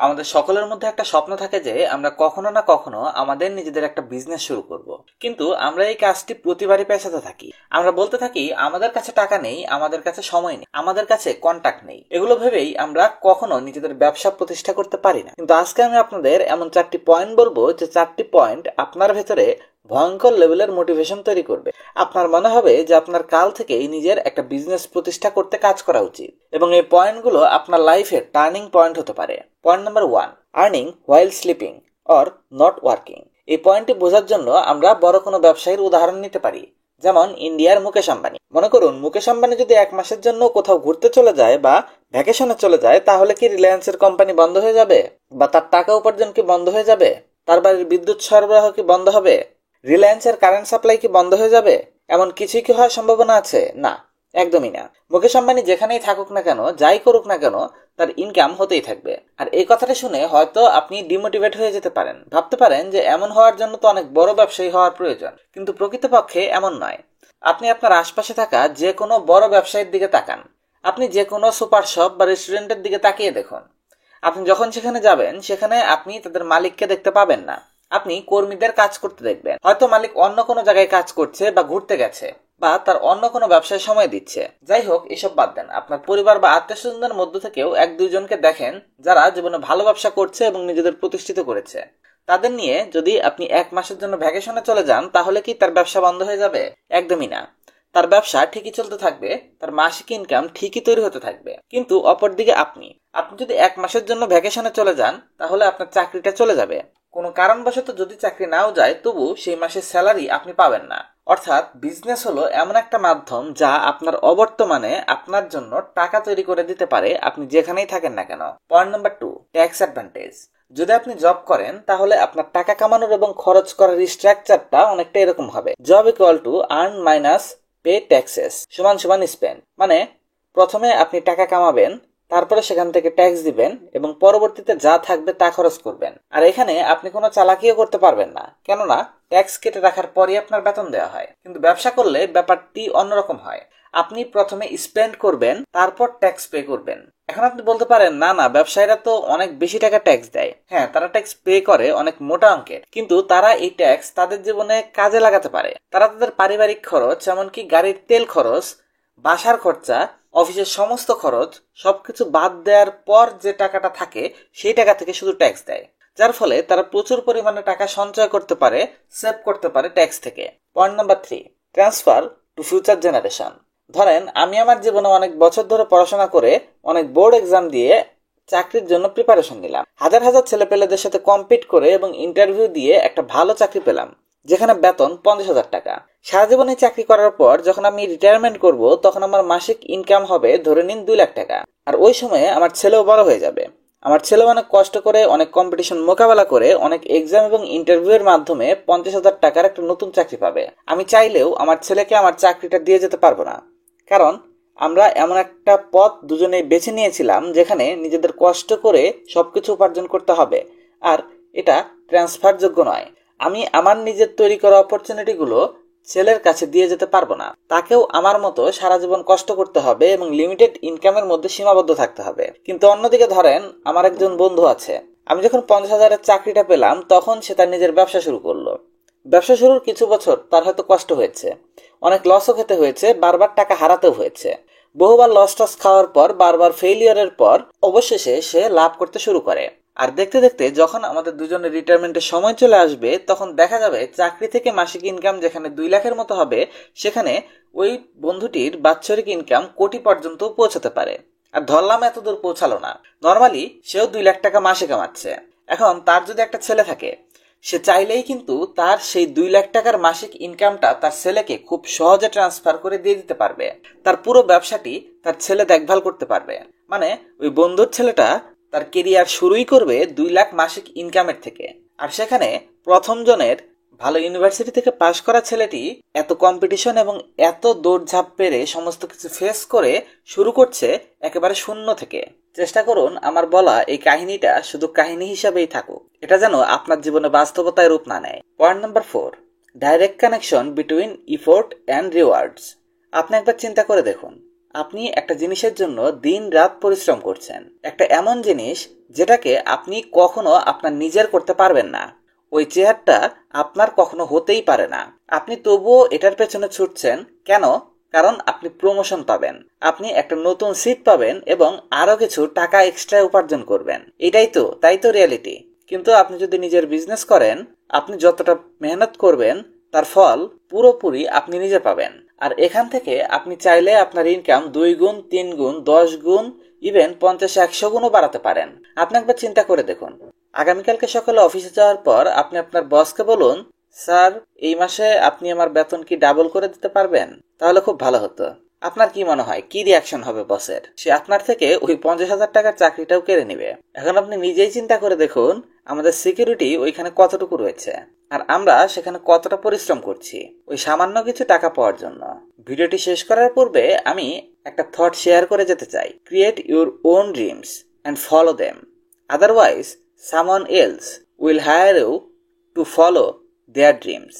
আমাদের সকলের মধ্যে একটা স্বপ্ন থাকে যে আমরা কখনো না কখনো আমাদের নিজেদের একটা বিজনেস শুরু করব। কিন্তু আমরা এই কাজটি প্রতিবারই পেছাতে থাকি। আমরা বলতে থাকি আমাদের কাছে টাকা নেই, আমাদের কাছে সময় নেই, আমাদের কাছে কন্টাক্ট নেই। এগুলো ভেবেই আমরা কখনো নিজেদের ব্যবসা প্রতিষ্ঠা করতে পারি না। কিন্তু আজকে আমি আপনাদের এমন 4টি পয়েন্ট বলবো যে 4টি পয়েন্ট আপনার ভেতরে ভয়ঙ্কর লেভেলের মোটিভেশন তৈরি করবে। আপনার মনে হবে যে আপনার কাল থেকেই নিজের একটা বিজনেস প্রতিষ্ঠা করতে কাজ করা উচিত, এবং এই পয়েন্টগুলো আপনার লাইফের টার্নিং পয়েন্ট হতে পারে। Point number 1, earning while sleeping or not working. এই পয়েন্টটি বোঝার জন্য আমরা বড় কোনো ব্যবসায়ীর উদাহরণ নিতে পারি, যেমন ইন্ডিয়ার মুকেশ আম্বানি। মনে করুন মুকেশ আম্বানি যদি 1 মাসের জন্য কোথাও ঘুরতে চলে যায় বা ভ্যাকেশনে চলে যায়, তাহলে কি রিলায়েন্সের কোম্পানি বন্ধ হয়ে যাবে? বা তার টাকা উপার্জন কি বন্ধ হয়ে যাবে? তার বাড়ির বিদ্যুৎ সরবরাহ কি বন্ধ হবে? রিলায়েন্সের কারেন্ট সাপ্লাই কি বন্ধ হয়ে যাবে? এমন কিছুই কি হওয়ার সম্ভাবনা আছে? না, একদমই না। মুকেশ আম্বানি যেখানেই থাকুক না কেন, যাই করুক না কেন, তার ইনকাম হতেই থাকবে। আর এই কথাটা শুনে হয়তো আপনি ডিমোটিভেট হয়ে যেতে পারেন, ভাবতে পারেন যে এমন হওয়ার জন্য তো অনেক বড় ব্যবসায়ী হওয়ার প্রয়োজন। কিন্তু প্রকৃতপক্ষে এমন নয়। আপনি আপনার আশপাশে থাকা যে কোনো বড় ব্যবসায়ীর দিকে তাকান, আপনি যে কোনো সুপার শপ বা রেস্টুরেন্টের দিকে তাকিয়ে দেখুন। আপনি যখন সেখানে যাবেন, সেখানে আপনি তাদের মালিককে দেখতে পাবেন না, আপনি কর্মীদের কাজ করতে দেখবেন। হয়তো মালিক অন্য কোনো জায়গায় কাজ করছে বা ঘুরতে গেছে বা তার অন্য কোনো ব্যবসায় সময় দিচ্ছে। যাই হোক, এসব বাদ দেন। আপনার পরিবার বা আত্মীয় স্বজনদের মধ্য থেকেও 1-2 জনকে দেখেন যারা জীবনে ভালো ব্যবসা করছে এবং নিজেদের প্রতিষ্ঠিত করেছে। তাদের নিয়ে যদি আপনি 1 মাসের জন্য ভ্যাকেশনে চলে যান, তাহলে কি তার ব্যবসা বন্ধ হয়ে যাবে? একদমই না। তার ব্যবসা ঠিকই চলতে থাকবে, তার মাসিক ইনকাম ঠিকই তৈরি হতে থাকবে। কিন্তু অপরদিকে আপনি যদি 1 মাসের জন্য ভ্যাকেশনে চলে যান, তাহলে আপনার চাকরিটা চলে যাবে। কোনো কারণবশত যদি চাকরি নাও যায়, তবু সেই মাসের স্যালারি আপনি পাবেন না। অর্থাৎ বিজনেস হলো এমন একটা মাধ্যম যা আপনার অবর্তমানে আপনার জন্য টাকা তৈরি করে দিতে পারে, আপনি যেখানেই থাকেন না কেন। Point number 2, tax advantage. যদি আপনি জব করেন, তাহলে আপনার টাকা কামানোর এবং খরচ করার স্ট্রাকচারটা অনেকটা এরকম হবে। Job equal to earn minus pay taxes সমান সমান স্পেন্ড। মানে প্রথমে আপনি টাকা কামাবেন, তারপরে সেখান থেকে ট্যাক্স দিবেন এবং পরবর্তীতে যা থাকবে তা খরচ করবেন। আর এখানে আপনি কোনো চালাকিও করতে পারবেন না, কেননা ট্যাক্স কেটে রাখার পরই আপনার বেতন দেওয়া হয়। কিন্তু ব্যবসা করলে ব্যাপারটি অন্যরকম হয়। আপনি প্রথমে স্পেন্ড করবেন, তারপর ট্যাক্স পে করবেন। এখন আপনি বলতে পারেন, না না, ব্যবসায়ীরা তো অনেক বেশি টাকা ট্যাক্স দেয়। হ্যাঁ, তারা ট্যাক্স পে করে অনেক মোটা অঙ্কের, কিন্তু তারা এই ট্যাক্স তাদের জীবনে কাজে লাগাতে পারে। তারা তাদের পারিবারিক খরচ, এমনকি গাড়ির তেল খরচ, বাসার খরচা, অফিসের সমস্ত খরচ সবকিছু বাদ দেওয়ার পর যে টাকাটা থাকে, সেই টাকা থেকে শুধু ট্যাক্স দেয়, যার ফলে তারা প্রচুর পরিমাণে টাকা সঞ্চয় করতে পারে, সেভ করতে পারে ট্যাক্স থেকে। Point number 3, transfer to future generation. ধরেন আমি আমার জীবনে অনেক বছর ধরে পড়াশোনা করে অনেক বোর্ড এক্সাম দিয়ে চাকরির জন্য প্রিপারেশন নিলাম, হাজার হাজার ছেলেপেলেদের সাথে কম্পিট করে এবং ইন্টারভিউ দিয়ে একটা ভালো চাকরি পেলাম, যেখানে বেতন 50,000 টাকা। সারা জীবনে চাকরি করার পর যখন আমি রিটায়ারমেন্ট করব, তখন আমার মাসিক ইনকাম হবে ধরে নিন 2 লাখ টাকা। আর ওই সময়ে আমার ছেলেও বড় হয়ে যাবে। আমার ছেলে অনেক কষ্ট করে, অনেক কম্পিটিশন মোকাবেলা করে, অনেক এক্সাম এবং ইন্টারভিউ এর মাধ্যমে 50,000 টাকার একটা নতুন চাকরি পাবে। আমি চাইলেও আমার ছেলেকে আমার চাকরিটা দিয়ে যেতে পারবো না, কারণ আমরা এমন একটা পথ দুজনেই বেছে নিয়েছিলাম যেখানে নিজেদের কষ্ট করে সবকিছু উপার্জন করতে হবে, আর এটা ট্রান্সফার যোগ্য নয়। আমি আমার নিজের তৈরি করা অপরচুনিটিগুলো ছেলের কাছে দিয়ে যেতে পারবো না। তাকেও আমার মতো সারা জীবন কষ্ট করতে হবে এবং লিমিটেড ইনকামের মধ্যে সীমাবদ্ধ থাকতে হবে। কিন্তু অন্যদিকে ধরেন আমার একজন বন্ধু আছে, আমি যখন 50,000-এর চাকরিটা পেলাম, তখন সে তার নিজের ব্যবসা শুরু করলো। ব্যবসা শুরুর কিছু বছর তার হয়তো কষ্ট হয়েছে, অনেক লসও খেতে হয়েছে, বারবার টাকা হারাতেও হয়েছে। বহুবার লস টস খাওয়ার পর, বারবার ফেইলিয়ারের পর অবশেষে সে লাভ করতে শুরু করে। আর দেখতে দেখতে যখন আমাদের দুজনের রিটায়ারমেন্টের সময় চলে আসবে, তখন দেখা যাবে চাকরি থেকে মাসিক ইনকাম যেখানে 2 লাখের মতো হবে, সেখানে ওই বন্ধুটির বাৎসরিক ইনকাম কোটি পর্যন্ত পৌঁছাতে পারে। আর ধরলাম এত দূর পৌঁছালো না, নর্মালি সেও 2 লাখ টাকা মাসে কামাচ্ছে। এখন তার যদি একটা ছেলে থাকে, সে চাইলেই কিন্তু তার সেই 2 লাখ টাকার মাসিক ইনকামটা তার ছেলেকে খুব সহজে ট্রান্সফার করে দিয়ে দিতে পারবে। তার পুরো ব্যবসাটি তার ছেলে দেখভাল করতে পারবে। মানে ওই বন্ধুর ছেলেটা তার কেরিয়ার শুরুই করবে 2 লাখ মাসিক ইনকামের থেকে। আর সেখানে প্রথম জনের ভালো ইউনিভার্সিটি থেকে পাশ করা ছেলেটি এত কম্পিটিশন এবং এত দৌড়ঝাঁপ পেরে সমস্ত কিছু ফেস করে শুরু করছে একেবারে শূন্য থেকে। চেষ্টা করুন আমার বলা এই কাহিনীটা শুধু কাহিনী হিসাবেই থাকুক, এটা যেন আপনার জীবনে বাস্তবতায় রূপ না নেয়। Point number 4, direct connection between effort and rewards. আপনি একবার চিন্তা করে দেখুন, আপনি একটা জিনিসের জন্য দিন রাত পরিশ্রম করছেন, একটা এমন জিনিস যেটাকে আপনি কখনো আপনার নিজের করতে পারবেন না। ওই চেয়ারটা আপনার কখনো হতেই পারে না। আপনি তবুও এটার পেছনে ছুটছেন কেন? কারণ আপনি প্রমোশন পাবেন, আপনি একটা নতুন সিট পাবেন এবং আরো কিছু টাকা এক্সট্রা উপার্জন করবেন। তাই তো রিয়ালিটি। কিন্তু আপনি যদি নিজের বিজনেস করেন, আপনি যতটা মেহনত করবেন তার ফল পুরোপুরি আপনি নিজে পাবেন। আর এখান থেকে আপনি চাইলে আপনার ইনকাম 2 গুণ, 3 গুণ, 10 গুণ, ইভেন 50-100 গুণও বাড়াতে পারেন। আপনি একবার চিন্তা করে দেখুন, আগামীকালকে সকালে অফিসে যাওয়ার পর আপনি আপনার বসকে বলুন, স্যার, এই মাসে আপনি আমার বেতন কি ডাবল করে দিতে পারবেন? তাহলে খুব ভালো হতো। আপনার কি মনে হয় কি রিয়াকশন হবে বসের? সে আপনার থেকে ওই 50,000 টাকার চাকরিটাও কেড়ে নিবে। এখন আপনি নিজেই চিন্তা করে দেখুন, আমাদের সিকিউরিটি ওইখানে কতটুকু রয়েছে আর আমরা সেখানে কতটা পরিশ্রম করছি ওই সামান্য কিছু টাকা পাওয়ার জন্য। ভিডিওটি শেষ করার পূর্বে আমি একটা থট শেয়ার করে যেতে চাই। Create your own dreams and follow them, otherwise someone else will hire you to follow their dreams.